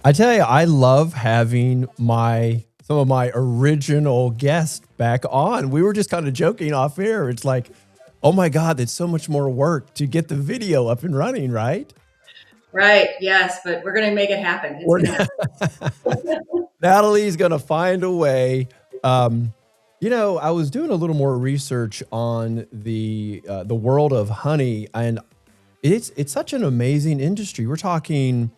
I tell you, I love having some of my original guests back on. We were just kind of joking off air. It's like, oh my God, it's so much more work to get the video up and running, right? Right. Yes, but we're going to make it happen. It's We're going to happen. Natalie's gonna find a way. Um, I was doing a little more research on the world of honey, and it's such an amazing industry. We're talking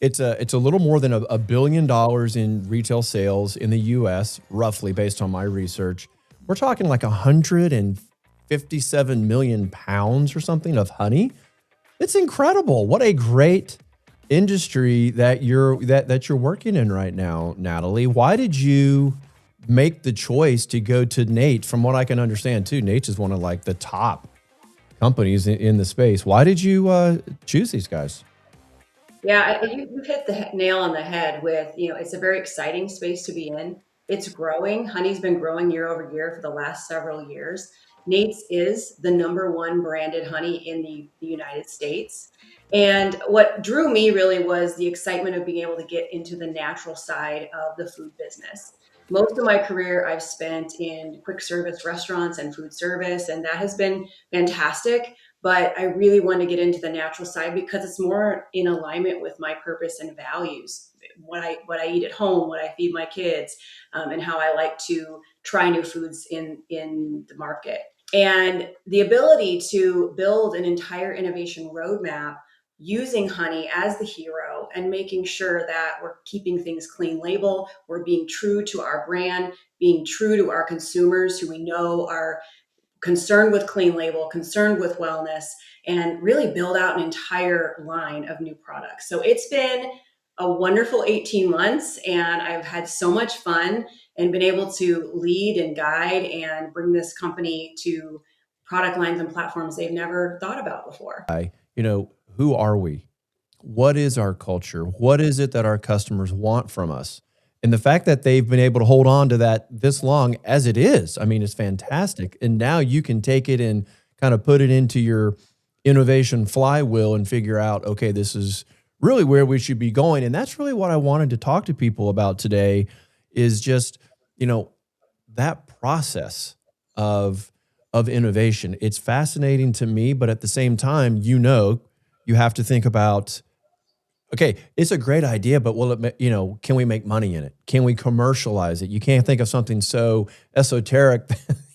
it's a little more than a billion dollars in retail sales in the US, roughly based on my research. We're talking like 157 million pounds or something of honey. It's incredible. What a great industry that you're working in right now, Natalie. Why did you make the choice to go to Nate? From what I can understand, too, Nate is one of like the top companies in the space. Why did you choose these guys? Yeah, you've hit the nail on the head with, it's a very exciting space to be in. It's growing. Honey's been growing year over year for the last several years. Nate's is the number one branded honey in the United States. And what drew me really was the excitement of being able to get into the natural side of the food business. Most of my career I've spent in quick service restaurants and food service, and that has been fantastic, but I really want to get into the natural side because it's more in alignment with my purpose and values. What I eat at home, what I feed my kids, and how I like to try new foods in the market. And the ability to build an entire innovation roadmap using honey as the hero and making sure that we're keeping things clean label, we're being true to our brand, being true to our consumers who we know are concerned with clean label, concerned with wellness, and really build out an entire line of new products. So it's been a wonderful 18 months, and I've had so much fun and been able to lead and guide and bring this company to product lines and platforms they've never thought about before. Who are we? What is our culture? What is it that our customers want from us? And the fact that they've been able to hold on to that this long as it is, I mean, it's fantastic. And now you can take it and kind of put it into your innovation flywheel and figure out, okay, this is really where we should be going. And that's really what I wanted to talk to people about today is just, you know, that process of innovation. It's fascinating to me, but at the same time, you have to think about, okay, it's a great idea, but can we make money in it? Can we commercialize it? You can't think of something so esoteric,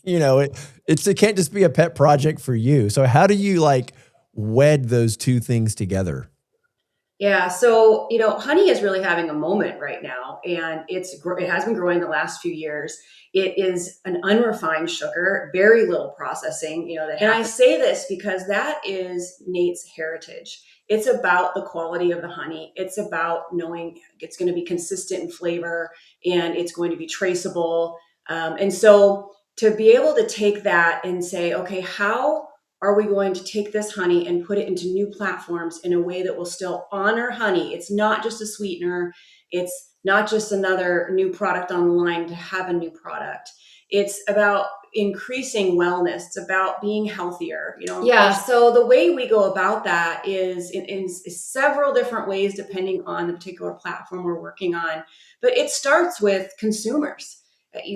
it can't just be a pet project for you. So how do you like wed those two things together? Yeah, so honey is really having a moment right now, and it has been growing the last few years. It is an unrefined sugar, very little processing. And I say this because that is Nate's heritage. It's about the quality of the honey. It's about knowing it's going to be consistent in flavor and it's going to be traceable. And so to be able to take that and say, okay, how are we going to take this honey and put it into new platforms in a way that will still honor honey? It's not just a sweetener. It's not just another new product on the line to have a new product. It's about increasing wellness. It's about being healthier. Yeah. So the way we go about that is in several different ways, depending on the particular platform we're working on. But it starts with consumers.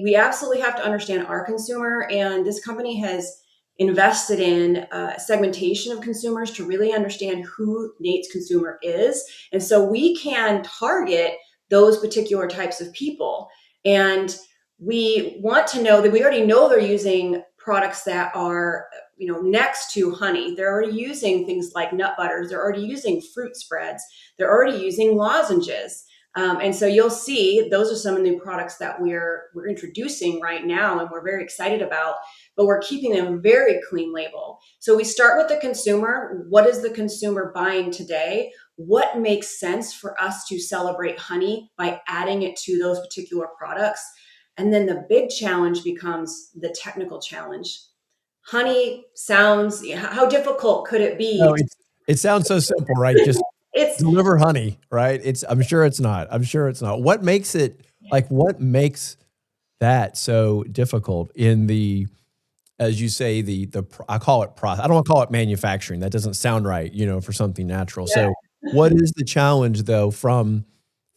We absolutely have to understand our consumer, and this company has invested in segmentation of consumers to really understand who Nate's consumer is. And so we can target those particular types of people. And we want to know that we already know they're using products that are next to honey. They're already using things like nut butters. They're already using fruit spreads. They're already using lozenges. And so you'll see those are some of the new products that we're introducing right now, and we're very excited about, but we're keeping them very clean label. So we start with the consumer. What is the consumer buying today? What makes sense for us to celebrate honey by adding it to those particular products? And then the big challenge becomes the technical challenge. Honey sounds, how difficult could it No, be? it sounds so simple, right? Just It's deliver honey, right? I'm sure it's not. I'm sure it's not. What makes that so difficult in as you say, I call it process. I don't want to call it manufacturing. That doesn't sound right, for something natural. yeah. So what is the challenge though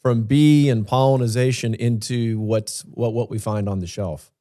from bee and pollinization into what we find on the shelf?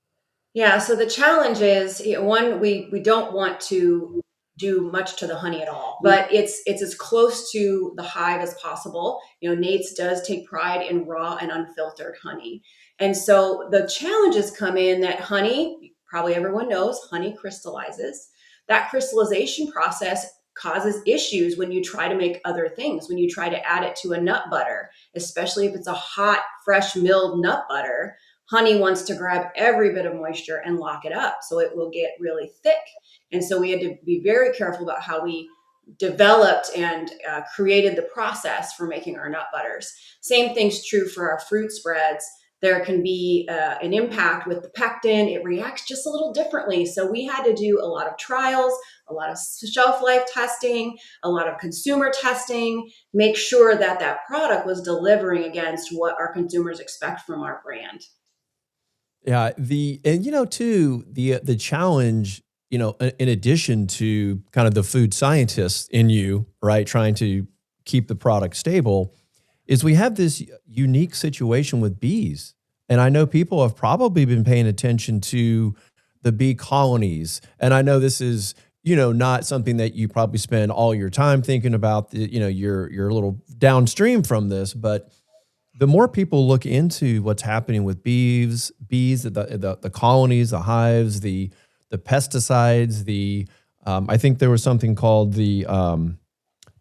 Yeah, so the challenge is, one, we don't want to do much to the honey at all, but it's as close to the hive as possible. Nate's does take pride in raw and unfiltered honey. And so the challenges come in that honey, probably everyone knows, honey crystallizes. That crystallization process causes issues when you try to make other things, when you try to add it to a nut butter, especially if it's a hot, fresh milled nut butter. Honey wants to grab every bit of moisture and lock it up so it will get really thick. And so we had to be very careful about how we developed and created the process for making our nut butters. Same thing's true for our fruit spreads. There can be an impact with the pectin. It reacts just a little differently. So we had to do a lot of trials, a lot of shelf life testing, a lot of consumer testing, make sure that that product was delivering against what our consumers expect from our brand. Yeah, and too, the challenge, in addition to kind of the food scientist in you, right, trying to keep the product stable, is we have this unique situation with bees. And I know people have probably been paying attention to the bee colonies. And I know this is, not something that you probably spend all your time thinking about. You're a little downstream from this, but the more people look into what's happening with bees, the colonies, the hives, the pesticides, I think there was something called the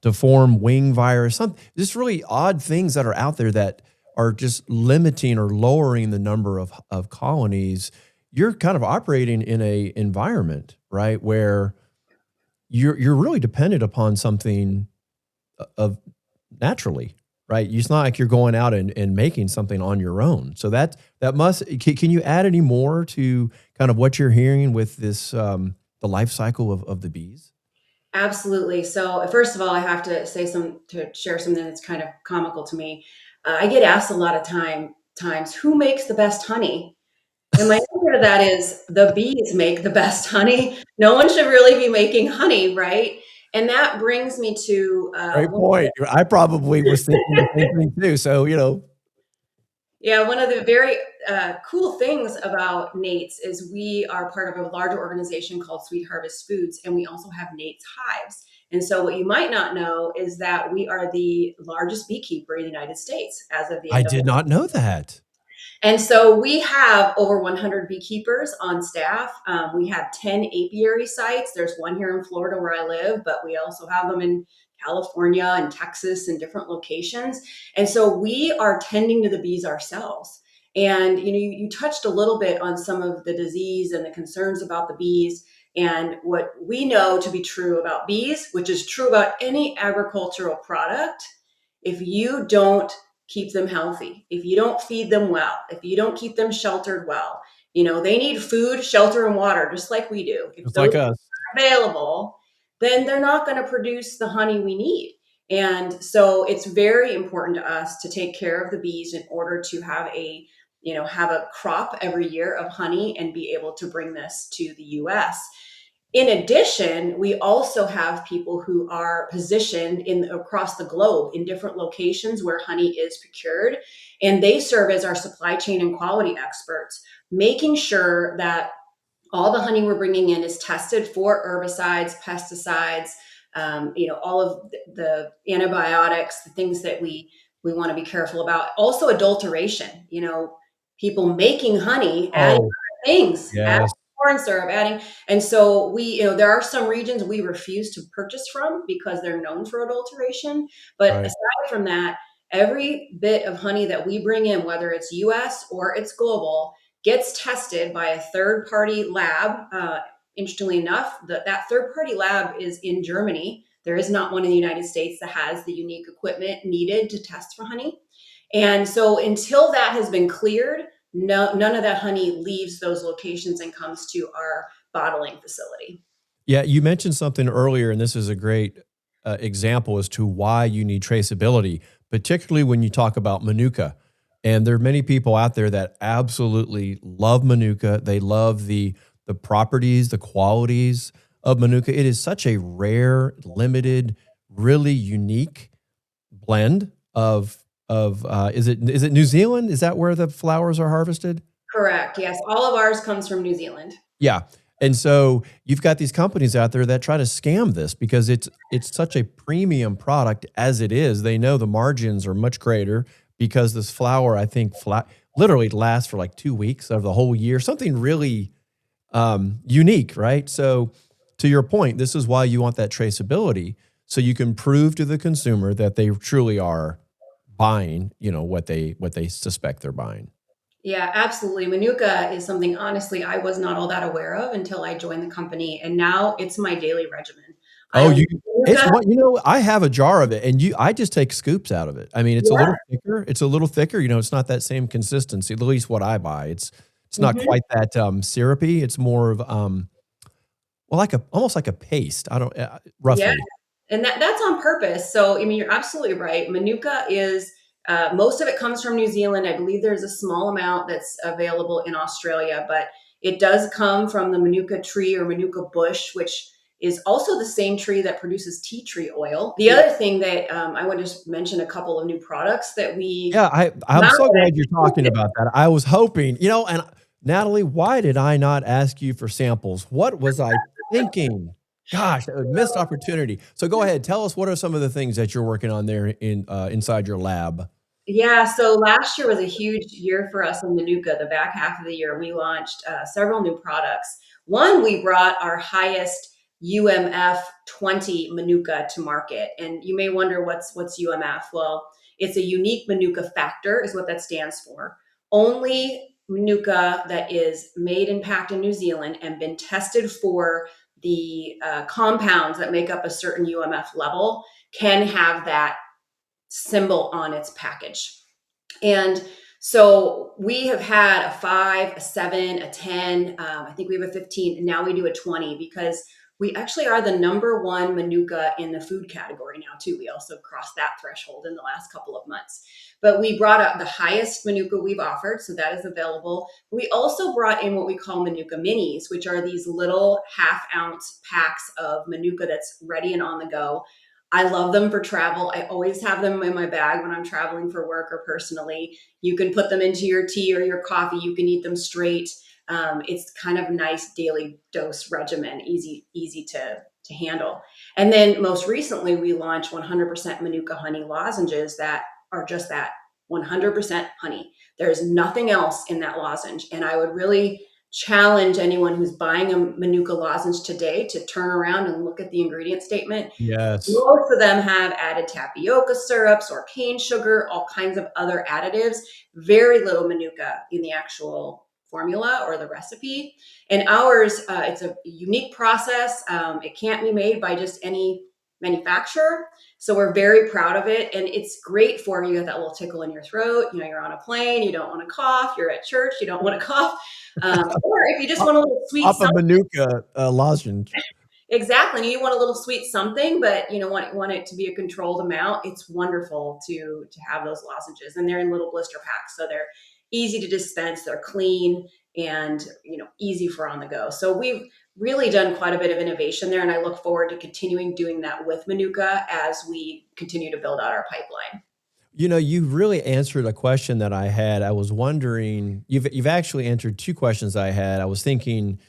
deformed wing virus, some just really odd things that are out there that are just limiting or lowering the number of colonies. You're kind of operating in a environment, right, where you're really dependent upon something of naturally, right? It's not like you're going out and making something on your own. So that must, can you add any more to kind of what you're hearing with this, the life cycle of the bees? Absolutely. So first of all, I have to share something that's kind of comical to me. I get asked a lot of times, who makes the best honey? And my answer to that is the bees make the best honey. No one should really be making honey, right? And that brings me to Great point. I probably was thinking the same thing too. So, yeah, one of the very cool things about Nate's is we are part of a larger organization called Sweet Harvest Foods, and we also have Nate's hives. And so, what you might not know is that we are the largest beekeeper in the United States as of the I end of. did not know that. And so we have over 100 beekeepers on staff. We have 10 apiary sites. There's one here in Florida where I live, but we also have them in California and Texas and different locations. And so we are tending to the bees ourselves. And you touched a little bit on some of the disease and the concerns about the bees. And what we know to be true about bees, which is true about any agricultural product, if you don't keep them healthy, if you don't feed them well, if you don't keep them sheltered well, they need food, shelter, and water just like we do. If It's those like us. are available, then they're not going to produce the honey we need. And so it's very important to us to take care of the bees in order to have a crop every year of honey and be able to bring this to the US. In addition, we also have people who are positioned across the globe in different locations where honey is procured, and they serve as our supply chain and quality experts, making sure that all the honey we're bringing in is tested for herbicides, pesticides, all of the antibiotics, the things that we want to be careful about. Also, adulteration. People making honey, adding Oh, other things, adding yes. corn syrup, adding, and so there are some regions we refuse to purchase from because they're known for adulteration. But Right. aside from that, every bit of honey that we bring in, whether it's US or it's global, gets tested by a third party lab. Interestingly enough, that third party lab is in Germany. There is not one in the United States that has the unique equipment needed to test for honey. And so until that has been cleared, none of that honey leaves those locations and comes to our bottling facility. Yeah, you mentioned something earlier, and this is a great example as to why you need traceability, particularly when you talk about Manuka. And there are many people out there that absolutely love Manuka. They love the properties, the qualities of Manuka. It is such a rare, limited, really unique blend of is it New Zealand? Is that where the flowers are harvested? Correct. Yes. All of ours comes from New Zealand. Yeah. And so you've got these companies out there that try to scam this because it's such a premium product as it is. They know the margins are much greater because this flower, I think, literally lasts for like 2 weeks of the whole year. Something really unique, right? So to your point, this is why you want that traceability, so you can prove to the consumer that they truly are buying, what they suspect they're buying. Yeah, absolutely. Manuka is something, honestly, I was not all that aware of until I joined the company. And now it's my daily regimen. I Oh, love it's Manuka. what, I have a jar of it and I just take scoops out of it. I mean, it's a Yeah. little thicker. It's a little thicker, it's not that same consistency, at least what I buy. It's not Mhm. quite that syrupy. It's more of well, almost like a paste. I don't Yeah. roughly. And that's on purpose. So, I mean, you're absolutely right. Manuka is, most of it comes from New Zealand. I believe there's a small amount that's available in Australia, but it does come from the Manuka tree or Manuka bush, which is also the same tree that produces tea tree oil. The other thing that I want to just mention a couple of new products that we Yeah, I'm not so that glad you're talking about that. I was hoping, and Natalie, why did I not ask you for samples? What was I thinking? Gosh, a missed opportunity. So go ahead, tell us what are some of the things that you're working on there inside your lab? Yeah, so last year was a huge year for us in Manuka. The back half of the year, we launched several new products. One, we brought our highest UMF 20 Manuka to market. And you may wonder what's UMF? Well, it's a unique Manuka factor, is what that stands for. Only Manuka that is made and packed in New Zealand and been tested for the compounds that make up a certain UMF level can have that symbol on its package. And so we have had a 5, a 7, a 10. I think we have a 15, and now we do a 20 because we actually are the number one Manuka in the food category now, too. We also crossed that threshold in the last couple of months. But we brought up the highest Manuka we've offered, so that is available. We also brought in what we call Manuka minis, which are these little half-ounce packs of Manuka that's ready and on the go. I love them for travel. I always have them in my bag when I'm traveling for work or personally. You can put them into your tea or your coffee. You can eat them straight. It's kind of a nice daily dose regimen, easy to handle. And then most recently, we launched 100% Manuka honey lozenges that are just that, 100% honey. There's nothing else in that lozenge. And I would really challenge anyone who's buying a Manuka lozenge today to turn around and look at the ingredient statement. Yes. Most of them have added tapioca syrups or cane sugar, all kinds of other additives, very little Manuka in the actual formula or the recipe. And ours, it's a unique process. It can't be made by just any manufacturer. So we're very proud of it. And it's great for you, got that little tickle in your throat. You're on a plane, you don't want to cough. You're at church, you don't want to cough. Or if you just want a little sweet Pop a Manuka lozenge. exactly. And you want a little sweet something, but want it to be a controlled amount. It's wonderful to have those lozenges, and they're in little blister packs, so they're easy to dispense. They're clean and easy for on the go. So we've really done quite a bit of innovation there, and I look forward to continuing doing that with Manuka as we continue to build out our pipeline. You really answered a question that I had. I was wondering, you've actually answered two questions I had. I was thinking,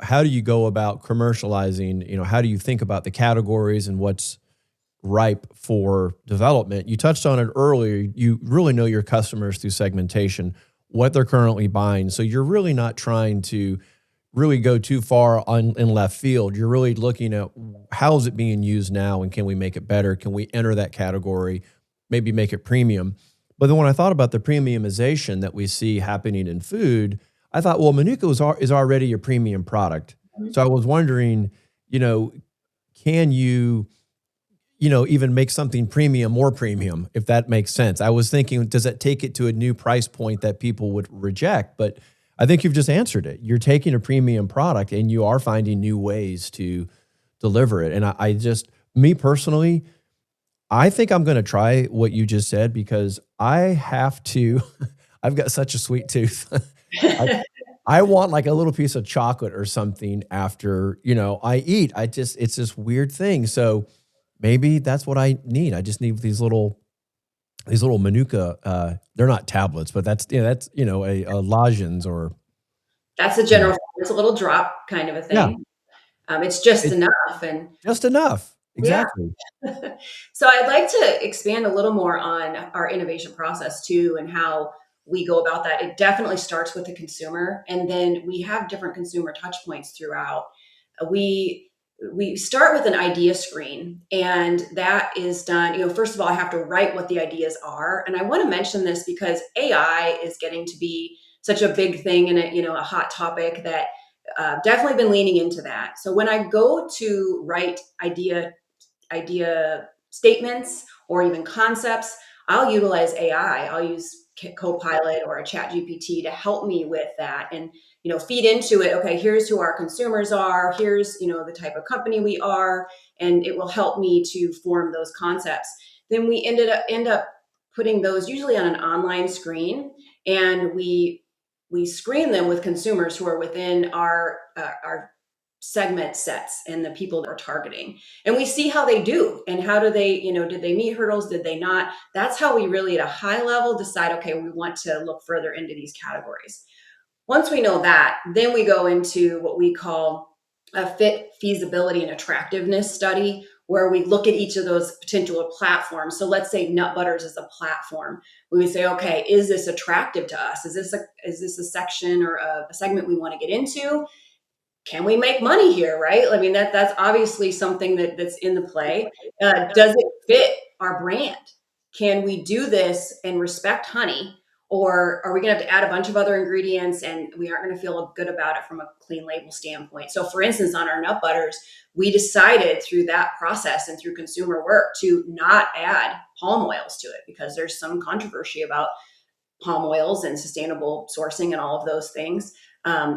how do you go about commercializing? How do you think about the categories and what's ripe for development? You touched on it earlier. You really know your customers through segmentation, what they're currently buying. So you're really not trying to really go too far in left field. You're really looking at how is it being used now and can we make it better? Can we enter that category? Maybe make it premium. But then when I thought about the premiumization that we see happening in food, I thought, well, Manuka is already a premium product. Mhm. So I was wondering, can you, even make something premium more premium, if that makes sense? I was thinking, does that take it to a new price point that people would reject? But I think you've just answered it. You're taking a premium product and you are finding new ways to deliver it. And I just, me personally, I think I'm going to try what you just said because I have to, I've got such a sweet tooth. I, I want like a little piece of chocolate or something after, I eat. It's this weird thing. So maybe that's what I need. I just need these little these little Manuka, they're not tablets, but that's, a lozenge or, That's a you know general, it's a little drop kind of a yeah, thing. It's just it enough, and just enough. yeah. Exactly. So I'd like to expand a little more on our innovation process too, and how we go about that. It definitely starts with the consumer, and then we have different consumer touch points throughout. We we start with an idea screen, and that is done. First of all, I have to write what the ideas are, and I want to mention this because AI is getting to be such a big thing and a hot topic that definitely been leaning into that. So when I go to write idea statements or even concepts, I'll utilize AI. I'll use Copilot or a Chat GPT to help me with that, and feed into it. Okay, here's who our consumers are. Here's the type of company we are, and it will help me to form those concepts. Then we end up putting those usually on an online screen, and we screen them with consumers who are within our segment sets and the people that we're targeting, and we see how they do and how do they, did they meet hurdles, did they not. That's how we really at a high level decide, okay, we want to look further into these categories. Once we know that, then we go into what we call a fit, feasibility, and attractiveness study, where we look at each of those potential platforms. So let's say nut butters is a platform. We would say, okay, is this attractive to us? Is this a section or a segment we want to get into? Can we make money here, right? I mean, that's obviously something that's in the play. Does it fit our brand? Can we do this and respect honey? Or are we going to have to add a bunch of other ingredients and we aren't going to feel good about it from a clean label standpoint? So, for instance, on our nut butters, we decided through that process and through consumer work to not add palm oils to it because there's some controversy about palm oils and sustainable sourcing and all of those things.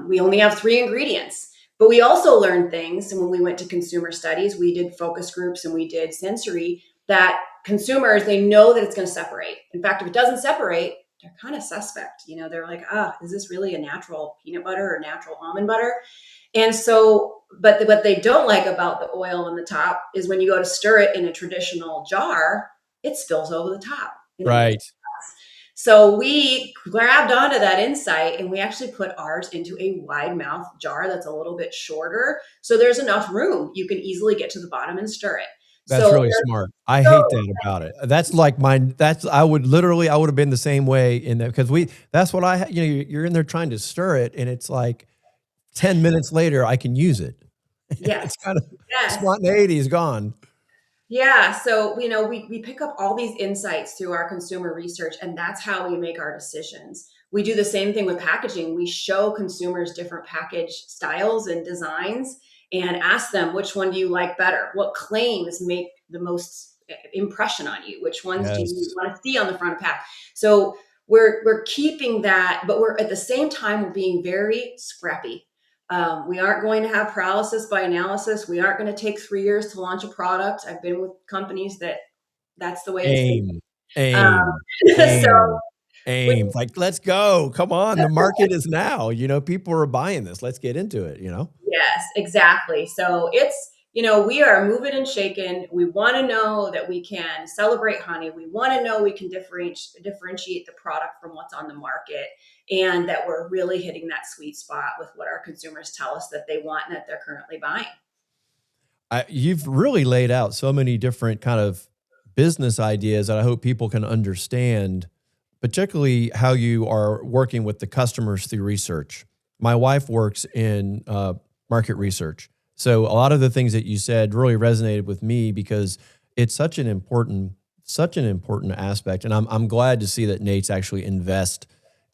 We only have 3 ingredients. But we also learned things. And when we went to consumer studies, we did focus groups and we did sensory, that consumers, they know that it's going to separate. In fact, if it doesn't separate, they're kind of suspect. They're like, is this really a natural peanut butter or natural almond butter? And so, but what they don't like about the oil on the top is when you go to stir it in a traditional jar, it spills over the top. Right. So we grabbed onto that insight and we actually put ours into a wide mouth jar that's a little bit shorter. So there's enough room. You can easily get to the bottom and stir it. That's So really smart. I so hate that about it. That's like I would have been the same way in that because that's what you're in there trying to stir it and it's like 10 minutes later I can use it. yes, It's kind of yes. spontaneity is gone. Yeah. So, we pick up all these insights through our consumer research, and that's how we make our decisions. We do the same thing with packaging. We show consumers different package styles and designs and ask them, which one do you like better? What claims make the most impression on you? Which ones do you Yes. want to see on the front of pack? So we're keeping that, but we're at the same time, we're being very scrappy. We aren't going to have paralysis by analysis. We aren't going to take 3 years to launch a product. I've been with companies that's the way it's Aim, aim, been. So, aim, with, aim. Like, let's go. Come on. The market is now. People are buying this. Let's get into it. yes, exactly. So we are moving and shaking. We want to know that we can celebrate honey. We want to know we can differentiate the product from what's on the market, and that we're really hitting that sweet spot with what our consumers tell us that they want and that they're currently buying. You've really laid out so many different kind of business ideas that I hope people can understand, particularly how you are working with the customers through research. My wife works in market research. So a lot of the things that you said really resonated with me because it's such an important aspect. And I'm glad to see that Nate's actually invest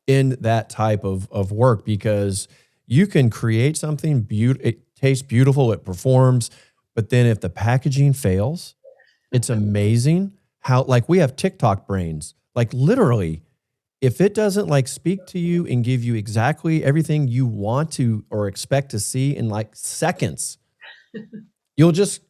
in that type of work because you can create something beautiful. It tastes beautiful. It performs. But then if the packaging fails, it's amazing how like we have TikTok brains. Like literally, if it doesn't like speak to you and give you exactly everything you want to or expect to see in like seconds, you'll just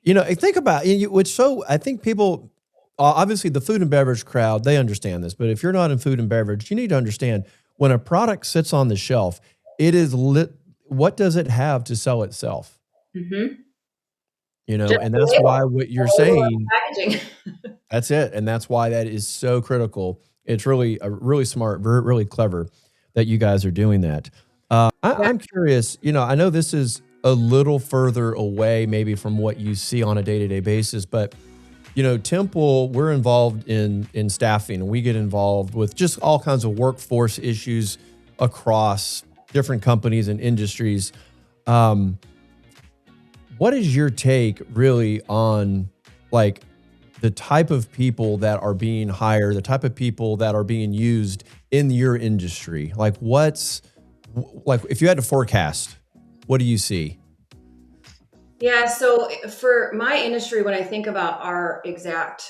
think about it, which so I think people obviously the food and beverage crowd, they understand this, but if you're not in food and beverage, you need to understand when a product sits on the shelf, it is lit. What does it have to sell itself? Mm-hmm. You know, Just and the that's label, why what you're the label on saying, the packaging. That's it, and that's why that is so critical. It's really really smart, really clever that you guys are doing that. Yeah. I'm curious, you know, I know this is a little further away maybe from what you see on a day-to-day basis, but you know, Timpl, we're involved in staffing, and we get involved with just all kinds of workforce issues across different companies and industries. Um, what is your take really on like the type of people that are being hired, the type of people that are being used in your industry? Like like if you had to forecast, what do you see? Yeah, so for my industry, when I think about our exact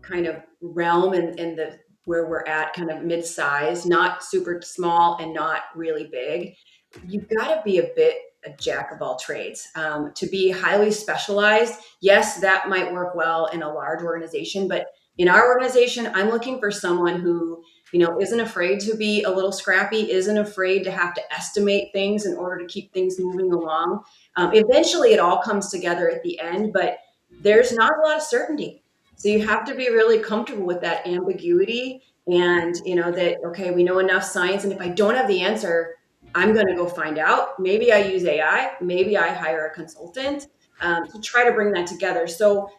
kind of realm and the where we're at, kind of mid-size, not super small and not really big, you've got to be a bit a jack of all trades. To be highly specialized, yes, that might work well in a large organization, but in our organization, I'm looking for someone who, isn't afraid to be a little scrappy, isn't afraid to have to estimate things in order to keep things moving along. Eventually, it all comes together at the end, but there's not a lot of certainty. So you have to be really comfortable with that ambiguity and, that, okay, we know enough science. And if I don't have the answer, I'm going to go find out. Maybe I use AI, maybe I hire a consultant to try to bring that together. So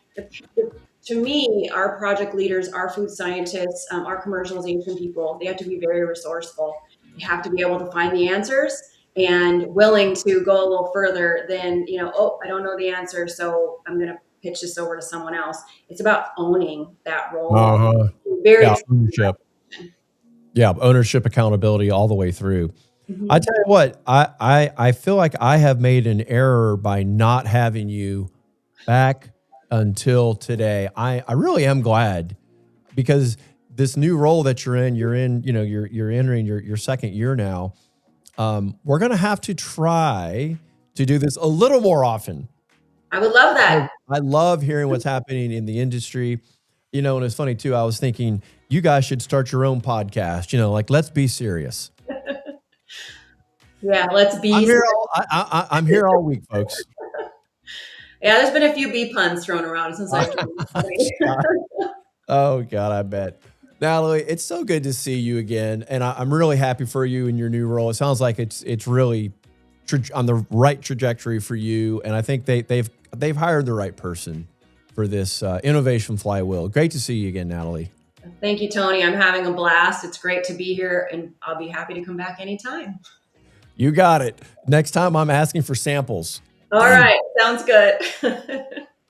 to me, our project leaders, our food scientists, our commercialization people, they have to be very resourceful. They have to be able to find the answers and willing to go a little further than, oh, I don't know the answer, so I'm going to pitch this over to someone else. It's about owning that role. Uh-huh. Very Yeah, true. ownership. Yeah, ownership, accountability all the way through. I Mhm. tell you what, I feel like I have made an error by not having you back until today. I really am glad because this new role that you're in, you know, you're entering your second year now. We're gonna have to try to do this a little more often. I would love that. I love hearing what's happening in the industry. You know, and it's funny too. I was thinking you guys should start your own podcast. You know, like let's be serious. Yeah, let's I'm be. here I'm here all week, folks. Yeah, there's been a few bee puns thrown around since I've joined. Oh God, I bet. Natalie, it's so good to see you again, and I'm really happy for you in your new role. It sounds like it's really on the right trajectory for you, and I think they've hired the right person for this innovation flywheel. Great to see you again, Natalie. Thank you, Tony. I'm having a blast. It's great to be here, and I'll be happy to come back anytime. You got it. Next time, I'm asking for samples. All right, sounds good.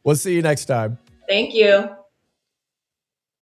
We'll see you next time. Thank you.